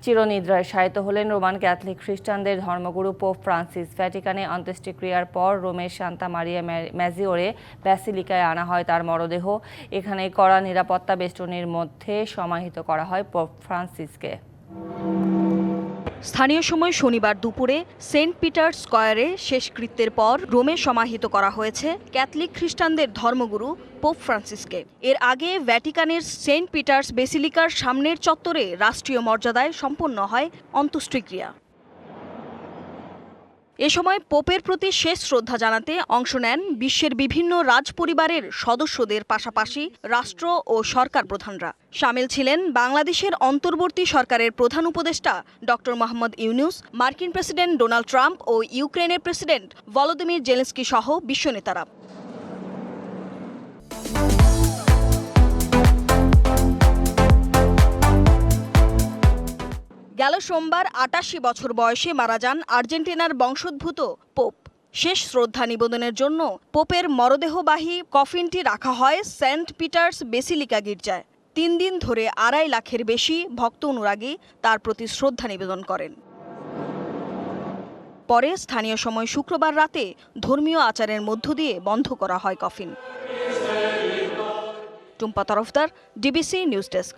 চিরনিদ্রায় শায়িত হলেন Roman Catholic খ্রিস্টানদের ধর্মগুরু পোপ ফ্রান্সিস। ভ্যাটিকানে অন্ত্যেষ্টিক্রিয়ার পর রোমের সান্তা মারিয়া ম্যাজিওরে ব্যাসিলিকায় আনা হয় তার মরদেহ। এখানে কড়া নিরাপত্তা বেষ্টনীর মধ্যে সমাহিত করা হয় পোপ ফ্রান্সিসকে। স্থানীয় সময় শনিবার দুপুরে সেন্ট পিটার্স স্কয়ারে শেষকৃত্যের পর রোমে সমাহিত করা হয়েছে ক্যাথলিক খ্রিস্টানদের ধর্মগুরু পোপ ফ্রান্সিসকে। এর আগে ভ্যাটিকানের সেন্ট পিটার্স বেসিলিকার সামনের চত্বরে রাষ্ট্রীয় মর্যাদায় সম্পন্ন হয় অন্ত্যেষ্টিক্রিয়া। এ সময় পোপের প্রতি শেষ শ্রদ্ধা জানাতে অংশ নেন বিশ্বের বিভিন্ন রাজপরিবারের সদস্যদের পাশাপাশি রাষ্ট্র ও সরকার প্রধানরা। শামিল ছিলেন বাংলাদেশের অন্তর্বর্তী সরকারের প্রধান উপদেষ্টা ডক্টর মোহাম্মদ ইউনূস, মার্কিন প্রেসিডেন্ট ডোনাল্ড ট্রাম্প ও ইউক্রেনের প্রেসিডেন্ট ভলোদিমির জেলেনস্কি সহ বিশ্ব নেতারা। গেল সোমবার ৮৮ বছর বয়সে মারা যান আর্জেন্টিনার বংশোদ্ভূত পোপ। শেষ শ্রদ্ধা নিবেদনের জন্য পোপের মরদেহবাহী কফিনটি রাখা হয় সেন্ট পিটার্স বেসিলিকা গির্জায়। ৩ দিন ধরে ২.৫ লাখের বেশি ভক্ত অনুরাগী তার প্রতি শ্রদ্ধা নিবেদন করেন। পরে স্থানীয় সময় শুক্রবার রাতে ধর্মীয় আচারের মধ্য দিয়ে বন্ধ করা হয় coffin. Tumpa Tarafdar, DBC news desk.